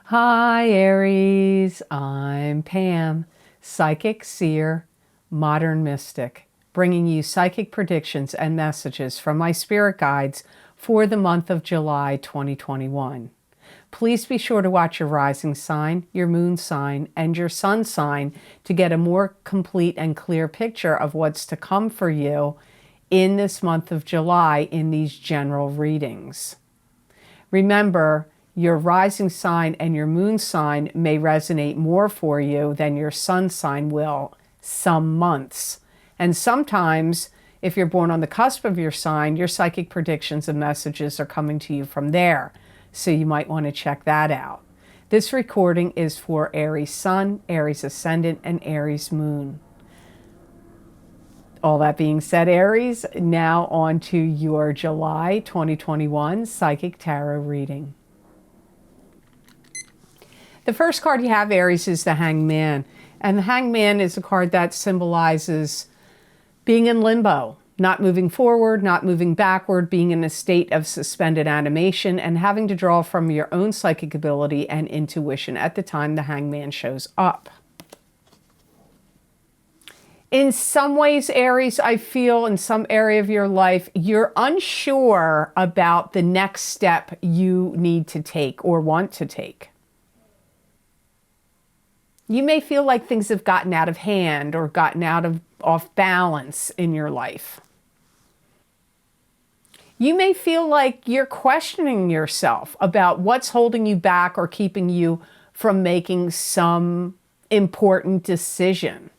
Hi Aries, I'm Pam, psychic seer, modern mystic, bringing you psychic predictions and messages from my spirit guides for the month of July 2021. Please be sure to watch your rising sign, your moon sign, and your sun sign to get a more complete and clear picture of what's to come for you in this month of July in these general readings. Remember, your rising sign and your moon sign may resonate more for you than your sun sign will some months. And sometimes, if you're born on the cusp of your sign, your psychic predictions and messages are coming to you from there. So you might want to check that out. This recording is for Aries Sun, Aries Ascendant, and Aries Moon. All that being said, Aries, now on to your July 2021 Psychic Tarot reading. The first card you have, Aries, is the Hangman. And the Hangman is a card that symbolizes being in limbo, not moving forward, not moving backward, being in a state of suspended animation, and having to draw from your own psychic ability and intuition at the time the Hangman shows up. In some ways, Aries, I feel in some area of your life, you're unsure about the next step you need to take or want to take. You may feel like things have gotten out of hand or gotten off balance in your life. You may feel like you're questioning yourself about what's holding you back or keeping you from making some important decision.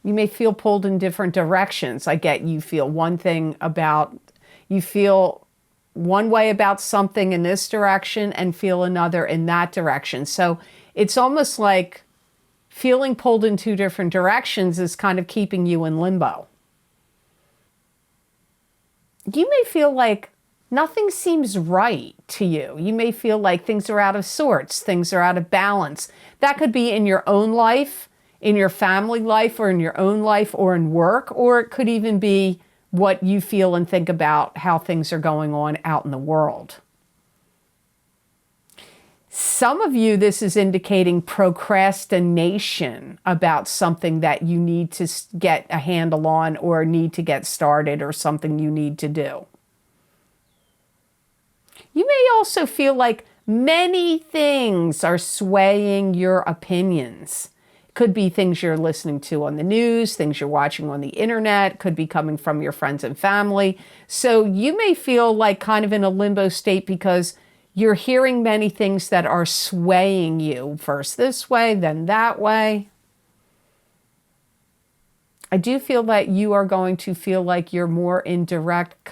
You may feel pulled in different directions. I get you feel one way about something in this direction and feel another in that direction. So it's almost like feeling pulled in two different directions is kind of keeping you in limbo. You may feel like nothing seems right to you. You may feel like things are out of sorts, things are out of balance. That could be in your own life, in your family life, or in your own life, or in work, or it could even be what you feel and think about how things are going on out in the world. Some of you, this is indicating procrastination about something that you need to get a handle on or need to get started or something you need to do. You may also feel like many things are swaying your opinions. Could be things you're listening to on the news, things you're watching on the internet, could be coming from your friends and family. So you may feel like kind of in a limbo state because you're hearing many things that are swaying you, first this way, then that way. I do feel that you are going to feel like you're more in direct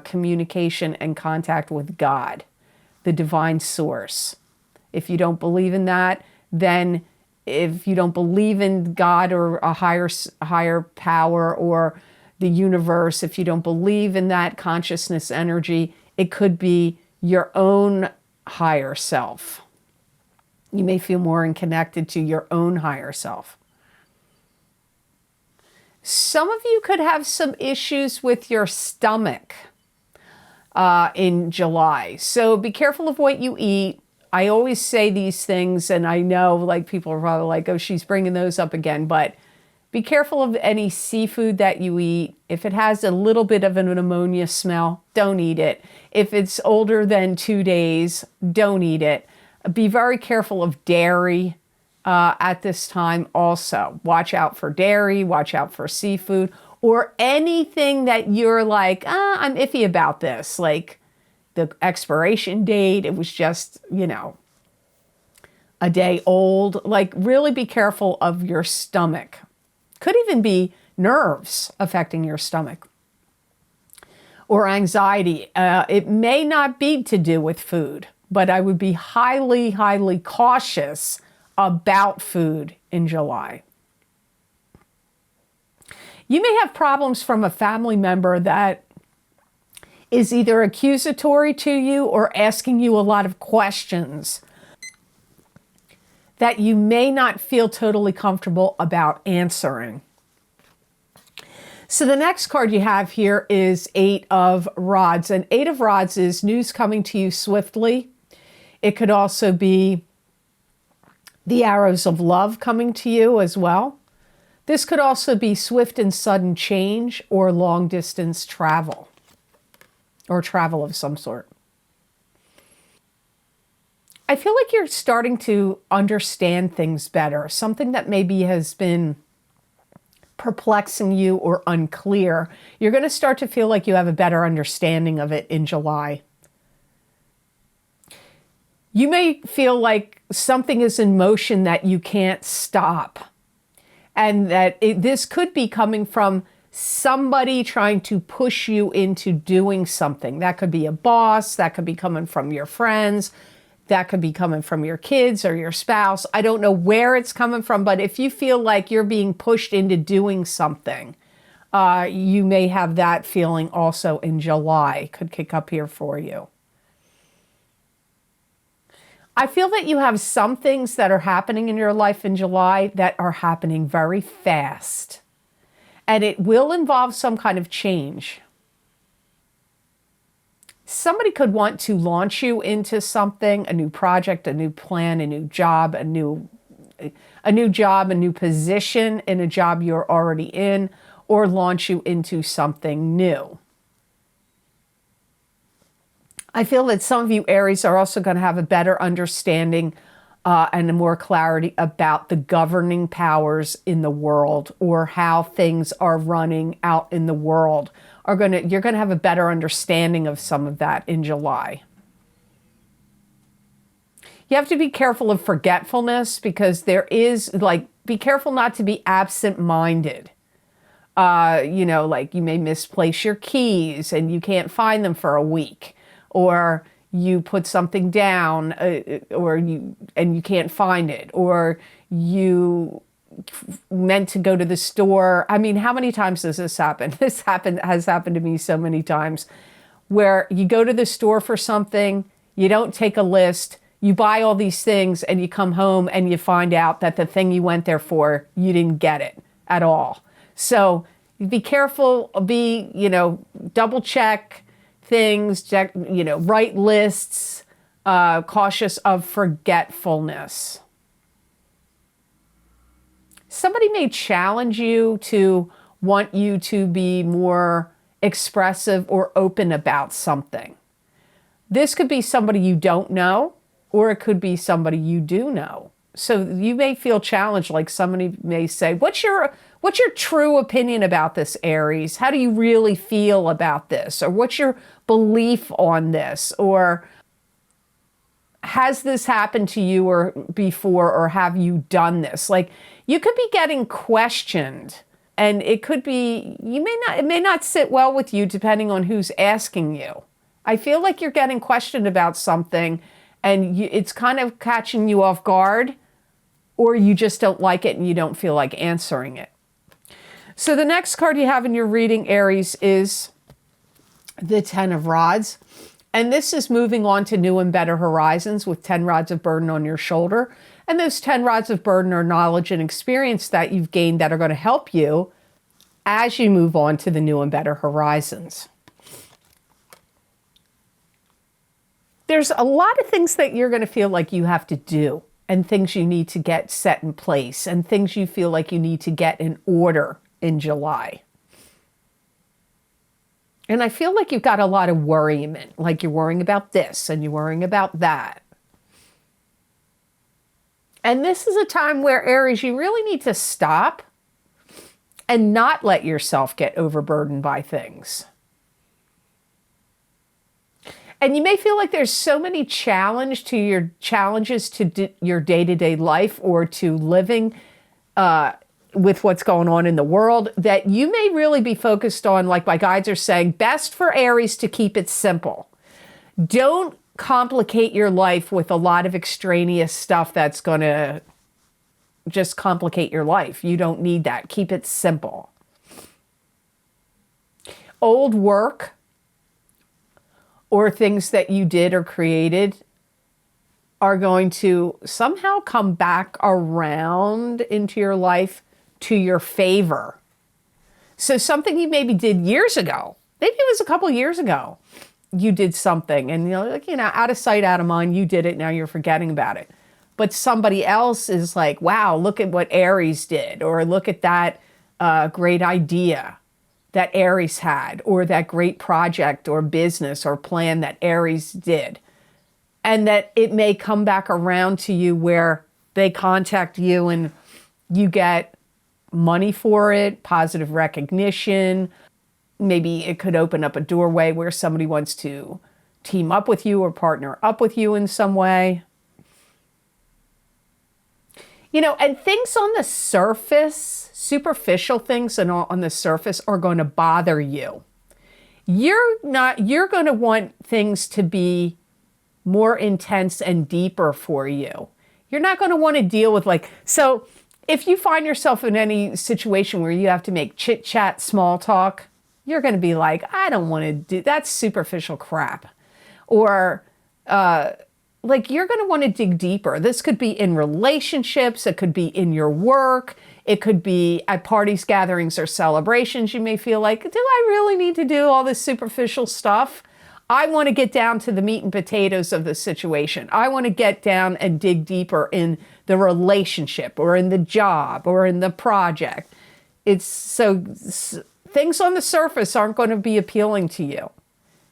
communication and contact with God, the divine source. If you don't believe in that, then if you don't believe in God or a higher power or the universe, if you don't believe in that consciousness energy, it could be your own higher self. You may feel more connected to your own higher self. Some of you could have some issues with your stomach in July. So be careful of what you eat. I always say these things, and I know like people are probably like, oh, she's bringing those up again, but be careful of any seafood that you eat. If it has a little bit of an ammonia smell, don't eat it. If it's older than 2 days, don't eat it. Be very careful of dairy at this time also. Watch out for dairy, watch out for seafood, or anything that you're like, I'm iffy about this, like the expiration date, it was just, a day old. Like, really be careful of your stomach. Could even be nerves affecting your stomach or anxiety. It may not be to do with food, but I would be highly, highly cautious about food in July. You may have problems from a family member that is either accusatory to you or asking you a lot of questions that you may not feel totally comfortable about answering. So the next card you have here is Eight of Rods. And Eight of Rods is news coming to you swiftly. It could also be the arrows of love coming to you as well. This could also be swift and sudden change or long distance travel or travel of some sort. I feel like you're starting to understand things better. Something that maybe has been perplexing you or unclear, you're going to start to feel like you have a better understanding of it in July. You may feel like something is in motion that you can't stop. And that this could be coming from somebody trying to push you into doing something. That could be a boss, that could be coming from your friends, that could be coming from your kids or your spouse. I don't know where it's coming from, but if you feel like you're being pushed into doing something, you may have that feeling also in July. Could kick up here for you. I feel that you have some things that are happening in your life in July that are happening very fast. And it will involve some kind of change. Somebody could want to launch you into something, a new project, a new plan, a new job, a new position in a job you're already in, or launch you into something new. I feel that some of you Aries are also going to have a better understanding and more clarity about the governing powers in the world, or how things are running out in the world. You're going to have a better understanding of some of that in July. You have to be careful of forgetfulness, because there is, be careful not to be absent-minded. You may misplace your keys and you can't find them for a week. Or you put something down and you can't find it. Or you meant to go to the store. I mean, how many times does this happen? This has happened to me so many times, where you go to the store for something, you don't take a list, you buy all these things, and you come home and you find out that the thing you went there for, you didn't get it at all. So be careful, double check things, check, write lists, cautious of forgetfulness. Somebody may challenge you to want you to be more expressive or open about something. This could be somebody you don't know, or it could be somebody you do know. So you may feel challenged, like somebody may say, what's your true opinion about this, Aries? How do you really feel about this? Or what's your belief on this? Or has this happened to you or before, or have you done this? Like, you could be getting questioned, and it could be, it may not sit well with you depending on who's asking you. I feel like you're getting questioned about something, and it's kind of catching you off guard, or you just don't like it and you don't feel like answering it. So the next card you have in your reading, Aries, is the 10 of Rods. And this is moving on to new and better horizons with 10 rods of burden on your shoulder. And those 10 rods of burden are knowledge and experience that you've gained that are going to help you as you move on to the new and better horizons. There's a lot of things that you're going to feel like you have to do, and things you need to get set in place, and things you feel like you need to get in order in July. And I feel like you've got a lot of worryment, like you're worrying about this and you're worrying about that. And this is a time where, Aries, you really need to stop and not let yourself get overburdened by things. And you may feel like there's so many challenges to your day-to-day life, or to living with what's going on in the world, that you may really be focused on, like my guides are saying, best for Aries to keep it simple. Don't complicate your life with a lot of extraneous stuff that's going to just complicate your life. You don't need that. Keep it simple. Old work or things that you did or created are going to somehow come back around into your life to your favor. So something you maybe did years ago, maybe it was a couple years ago, you did something and out of sight, out of mind, you did it. Now you're forgetting about it. But somebody else is like, wow, look at what Aries did, or look at that great idea that Aries had, or that great project or business or plan that Aries did. And that it may come back around to you where they contact you and you get money for it, positive recognition. Maybe it could open up a doorway where somebody wants to team up with you or partner up with you in some way. And things on the surface, superficial things and on the surface are going to bother you. You're going to want things to be more intense and deeper for you. You're not going to want to deal with so if you find yourself in any situation where you have to make chit chat, small talk, you're going to be like, I don't want to do that's superficial crap. Or you're going to want to dig deeper. This could be in relationships. It could be in your work. It could be at parties, gatherings, or celebrations. You may feel like, do I really need to do all this superficial stuff? I want to get down to the meat and potatoes of the situation. I want to get down and dig deeper in the relationship or in the job or in the project. Things on the surface aren't going to be appealing to you.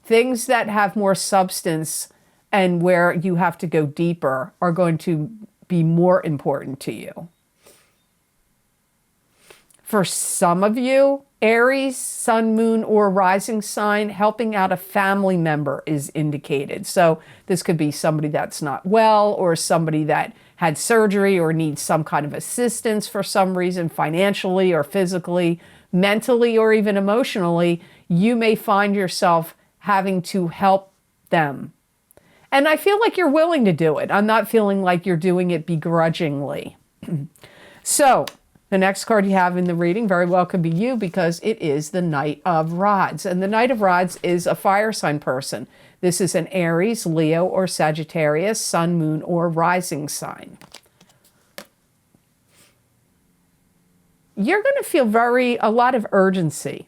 Things that have more substance and where you have to go deeper are going to be more important to you. For some of you, Aries, sun, moon, or rising sign, helping out a family member is indicated. So this could be somebody that's not well, or somebody that had surgery or needs some kind of assistance for some reason, financially or physically, mentally, or even emotionally. You may find yourself having to help them. And I feel like you're willing to do it. I'm not feeling like you're doing it begrudgingly. So the next card you have in the reading very well could be you, because it is the Knight of Rods. And the Knight of Rods is a fire sign person. This is an Aries, Leo, or Sagittarius, sun, moon, or rising sign. You're going to feel a lot of urgency.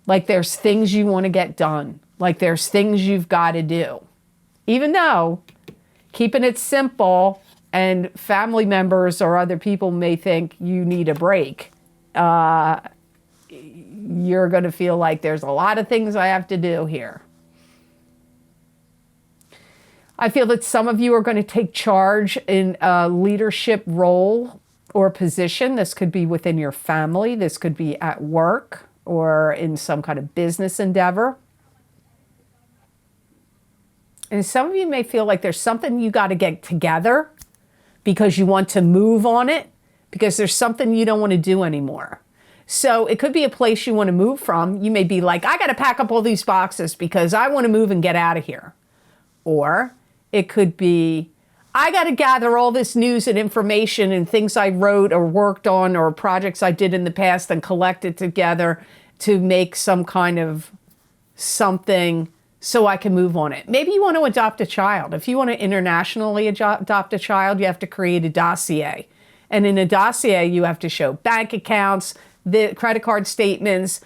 Like there's things you want to get done. Like there's things you've got to do. Even though keeping it simple and family members or other people may think you need a break, you're going to feel like there's a lot of things I have to do here. I feel that some of you are going to take charge in a leadership role or position. This could be within your family. This could be at work or in some kind of business endeavor. And some of you may feel like there's something you got to get together because you want to move on it, because there's something you don't want to do anymore. So it could be a place you want to move from. You may be like, I got to pack up all these boxes because I want to move and get out of here. Or it could be, I got to gather all this news and information and things I wrote or worked on or projects I did in the past and collect it together to make some kind of something so I can move on it. Maybe you want to adopt a child. If you want to internationally adopt a child, you have to create a dossier. And in a dossier, you have to show bank accounts, the credit card statements,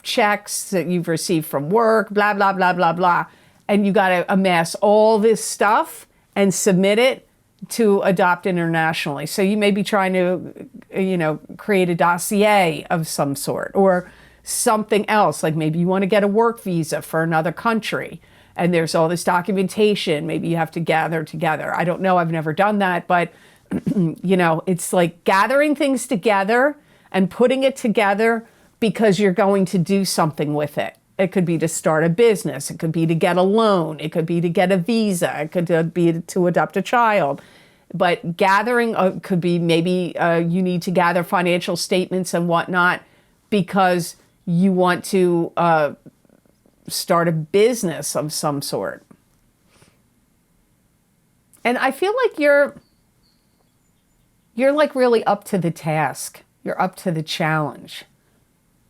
checks that you've received from work, blah, blah, blah, blah, blah. And you got to amass all this stuff and submit it to adopt internationally. So you may be trying to, create a dossier of some sort, or something else, like maybe you want to get a work visa for another country and there's all this documentation maybe you have to gather together. I don't know, I've never done that, but it's like gathering things together and putting it together because you're going to do something with it. It could be to start a business, it could be to get a loan, it could be to get a visa, it could be to adopt a child. But gathering could be maybe you need to gather financial statements and whatnot because you want to start a business of some sort. And I feel like you're like really up to the task. You're up to the challenge.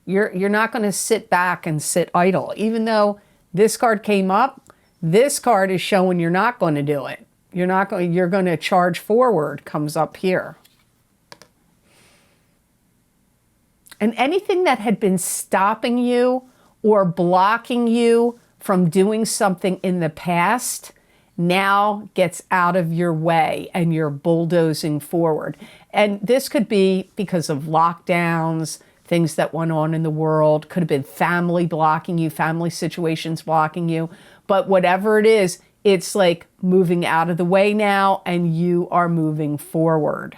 You're not going to sit back and sit idle. Even though this card came up, this card is showing you're not going to do it. You're going to charge forward, comes up here. And anything that had been stopping you or blocking you from doing something in the past now gets out of your way and you're bulldozing forward. And this could be because of lockdowns, things that went on in the world, could have been family blocking you, family situations blocking you. But whatever it is, it's like moving out of the way now and you are moving forward.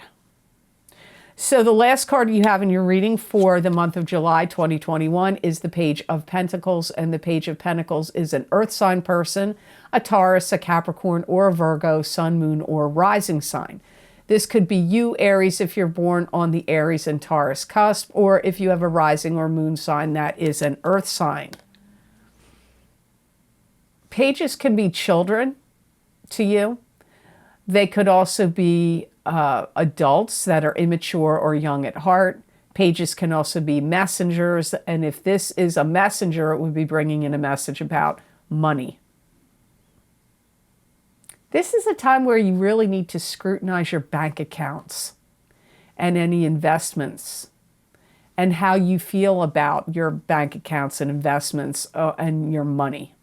So the last card you have in your reading for the month of July 2021 is the Page of Pentacles, and the Page of Pentacles is an earth sign person, a Taurus, a Capricorn, or a Virgo, sun, moon, or rising sign. This could be you, Aries, if you're born on the Aries and Taurus cusp, or if you have a rising or moon sign that is an earth sign. Pages can be children to you. They could also be adults that are immature or young at heart. Pages can also be messengers, and if this is a messenger, it would be bringing in a message about money. This is a time where you really need to scrutinize your bank accounts and any investments and how you feel about your bank accounts and investments and your money.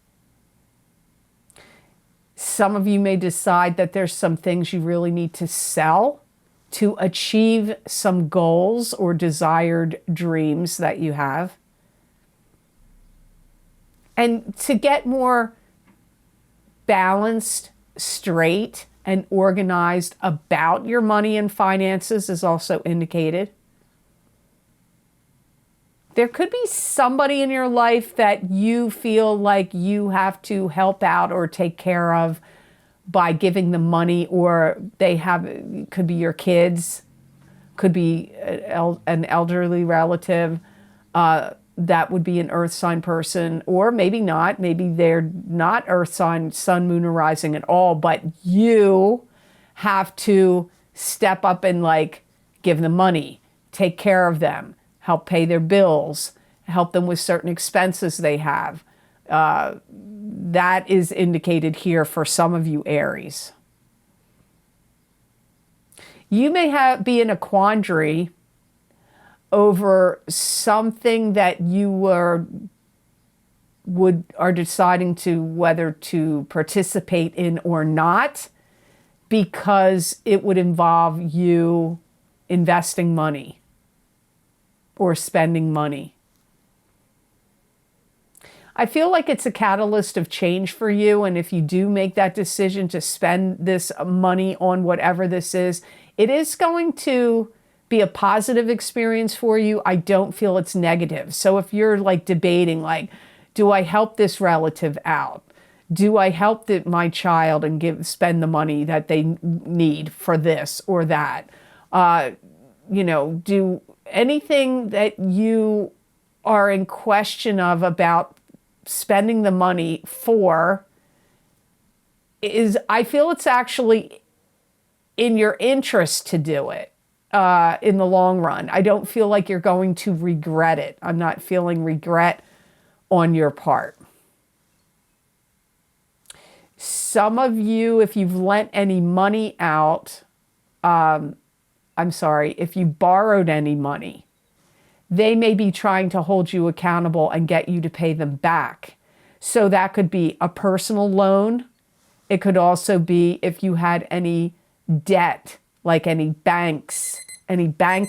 Some of you may decide that there's some things you really need to sell to achieve some goals or desired dreams that you have. And to get more balanced, straight, and organized about your money and finances is also indicated. There could be somebody in your life that you feel like you have to help out or take care of by giving them money, or could be your kids, could be an elderly relative, that would be an earth sign person, or maybe not. Maybe they're not earth sign, sun, moon, or rising at all, but you have to step up and like give them money, take care of them, help pay their bills, help them with certain expenses they have. That is indicated here for some of you, Aries. You may be in a quandary over something that you are deciding to whether to participate in or not, because it would involve you investing money or spending money. I feel like it's a catalyst of change for you, and if you do make that decision to spend this money on whatever this is, it is going to be a positive experience for you. I don't feel it's negative. So if you're like debating, like, do I help this relative out? Do I help my child and spend the money that they need for this or that? Do anything that you are in question of about spending the money for I feel it's actually in your interest to do it in the long run. I don't feel like you're going to regret it. I'm not feeling regret on your part. Some of you, if you've lent any money out, if you borrowed any money, they may be trying to hold you accountable and get you to pay them back. So that could be a personal loan. It could also be if you had any debt, like any bank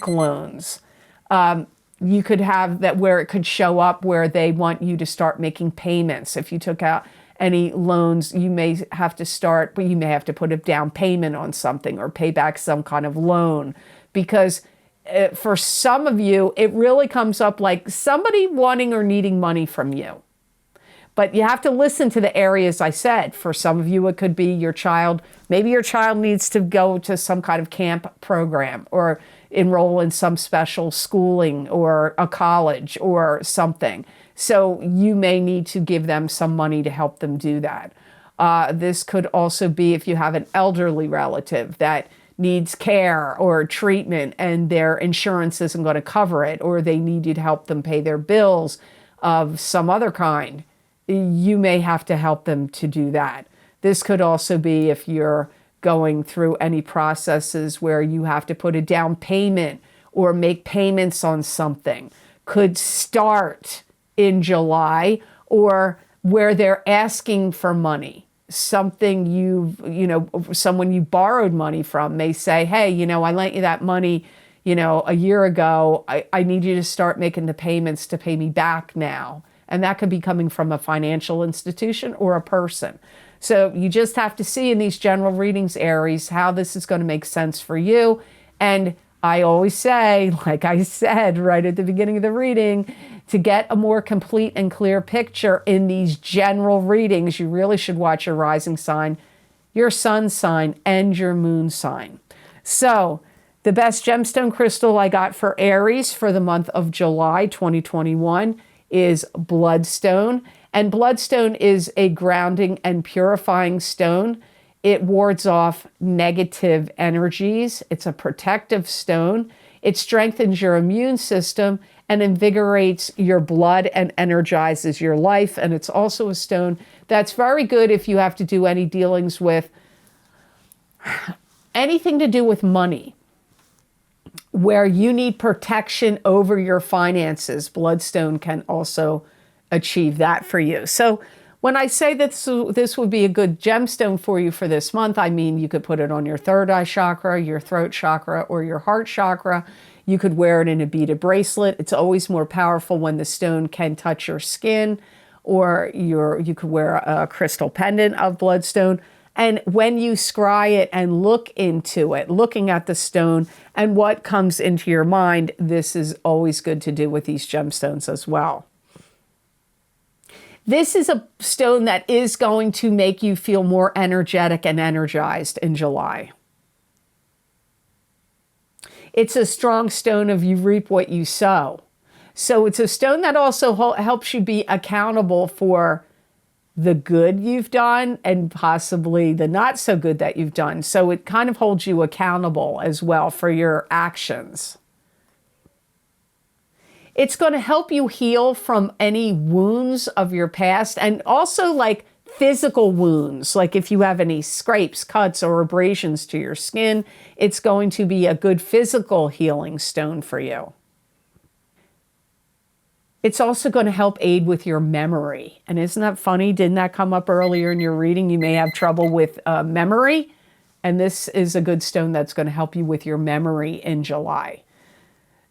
loans. You could have that where it could show up where they want you to start making payments. If you took out any loans, you may have to put a down payment on something or pay back some kind of loan, because for some of you, it really comes up like somebody wanting or needing money from you. But you have to listen to the areas I said. For some of you, it could be your child. Maybe your child needs to go to some kind of camp program or enroll in some special schooling or a college or something. So you may need to give them some money to help them do that. This could also be if you have an elderly relative that needs care or treatment and their insurance isn't going to cover it, or they need you to help them pay their bills of some other kind. You may have to help them to do that. This could also be if you're going through any processes where you have to put a down payment or make payments on something. Could start in July, or where they're asking for money. Something someone you borrowed money from may say, hey, I lent you that money, a year ago. I need you to start making the payments to pay me back now. And that could be coming from a financial institution or a person. So you just have to see in these general readings, Aries, how this is going to make sense for you. And I always say, like I said right at the beginning of the reading, to get a more complete and clear picture in these general readings, you really should watch your rising sign, your sun sign, and your moon sign. So the best gemstone crystal I got for Aries for the month of July 2021 is bloodstone. And bloodstone is a grounding and purifying stone. It wards off negative energies. It's a protective stone. It strengthens your immune system and invigorates your blood and energizes your life. And it's also a stone that's very good if you have to do any dealings with anything to do with money, where you need protection over your finances. Bloodstone can also achieve that for you. So when I say that this would be a good gemstone for you for this month, I mean you could put it on your third eye chakra, your throat chakra, or your heart chakra. You could wear it in a beaded bracelet. It's always more powerful when the stone can touch your skin, or you could wear a crystal pendant of bloodstone. And when you scry it and look into it, looking at the stone and what comes into your mind, this is always good to do with these gemstones as well. This is a stone that is going to make you feel more energetic and energized in July. It's a strong stone of you reap what you sow. So it's a stone that also helps you be accountable for the good you've done and possibly the not so good that you've done. So it kind of holds you accountable as well for your actions. It's going to help you heal from any wounds of your past, and also like physical wounds. Like if you have any scrapes, cuts, or abrasions to your skin, it's going to be a good physical healing stone for you. It's also going to help aid with your memory. And isn't that funny? Didn't that come up earlier in your reading? You may have trouble with memory. And this is a good stone that's going to help you with your memory in July.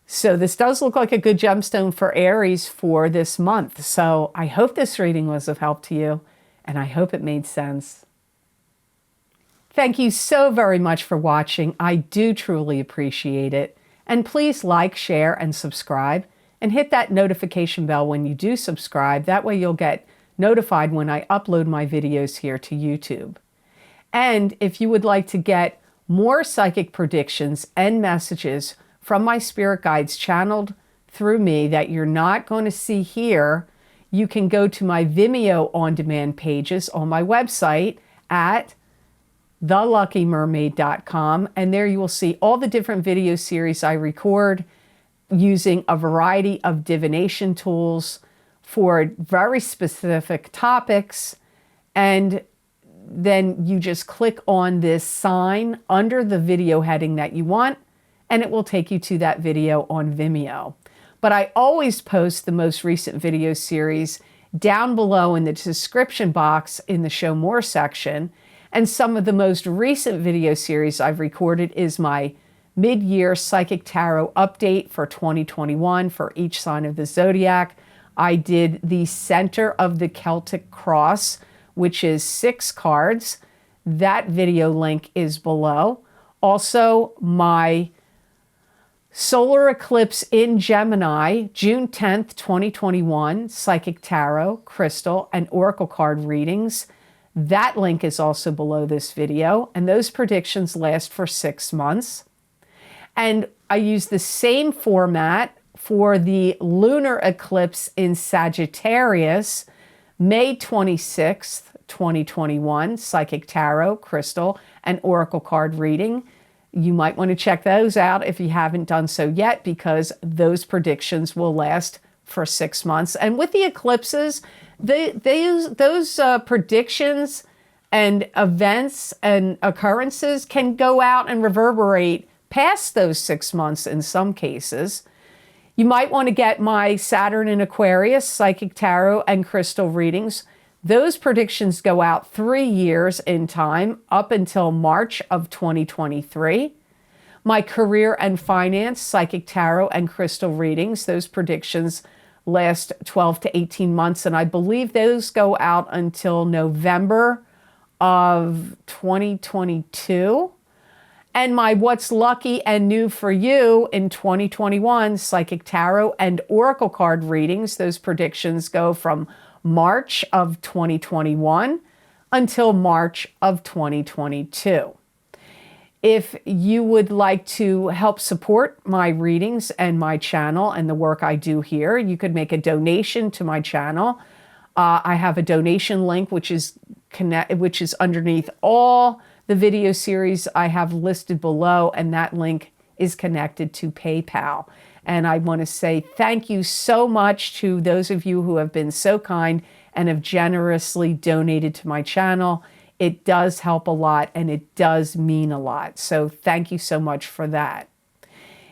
So this does look like a good gemstone for Aries for this month. So I hope this reading was of help to you, and I hope it made sense. Thank you so very much for watching. I do truly appreciate it. And please like, share, and subscribe. And hit that notification bell when you do subscribe. That way you'll get notified when I upload my videos here to YouTube. And if you would like to get more psychic predictions and messages from my spirit guides channeled through me that you're not going to see here, you can go to my Vimeo on-demand pages on my website at theluckymermaid.com. And there you will see all the different video series I record using a variety of divination tools for very specific topics. And then you just click on this sign under the video heading that you want, and it will take you to that video on Vimeo. But I always post the most recent video series down below in the description box in the Show More section. And some of the most recent video series I've recorded is my mid-year Psychic Tarot update for 2021 for each sign of the zodiac. I did the Center of the Celtic Cross, which is 6 cards. That video link is below. Also, my Solar Eclipse in Gemini, June 10th, 2021, Psychic Tarot, Crystal, and Oracle card readings. That link is also below this video, and those predictions last for 6 months. And I use the same format for the lunar eclipse in Sagittarius, May 26th, 2021, Psychic Tarot, Crystal, and Oracle card reading. You might want to check those out if you haven't done so yet, because those predictions will last for 6 months. And with the eclipses, those predictions and events and occurrences can go out and reverberate past those 6 months in some cases. You might want to get my Saturn in Aquarius, Psychic Tarot, and Crystal readings. Those predictions go out 3 years in time, up until March of 2023. My career and finance, Psychic Tarot, and Crystal readings, those predictions last 12 to 18 months, and I believe those go out until November of 2022. And my What's Lucky and New for You in 2021, Psychic Tarot and Oracle card readings, those predictions go from March of 2021 until March of 2022. If you would like to help support my readings and my channel and the work I do here, you could make a donation to my channel. I have a donation link which is underneath all the video series I have listed below, and that link is connected to PayPal. And I want to say thank you so much to those of you who have been so kind and have generously donated to my channel. It does help a lot, and it does mean a lot. So thank you so much for that.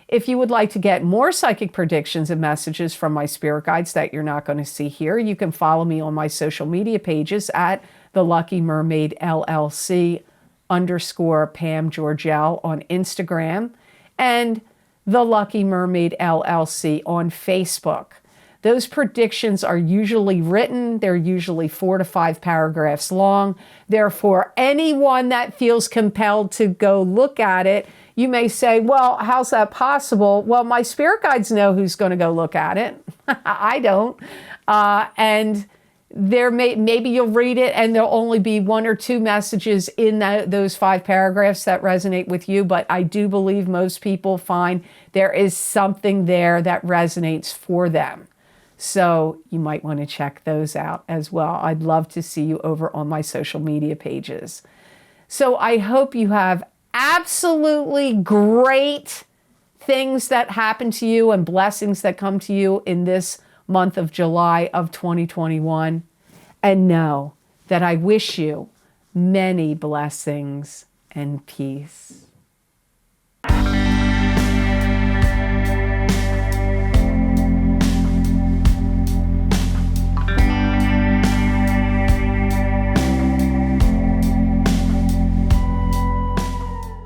If you would like to get more psychic predictions and messages from my spirit guides that you're not going to see here, you can follow me on my social media pages at The Lucky Mermaid LLC _ Pam Georgel on Instagram and The Lucky Mermaid LLC on Facebook. Those predictions are usually written. They're usually 4 to 5 paragraphs long. Therefore, anyone that feels compelled to go look at it, you may say, well, how's that possible? Well, my spirit guides know who's going to go look at it. I don't. And maybe you'll read it and there'll only be 1 or 2 messages in those 5 paragraphs that resonate with you. But I do believe most people find there is something there that resonates for them. So you might want to check those out as well. I'd love to see you over on my social media pages. So I hope you have absolutely great things that happen to you and blessings that come to you in this month of July of 2021. And know that I wish you many blessings and peace.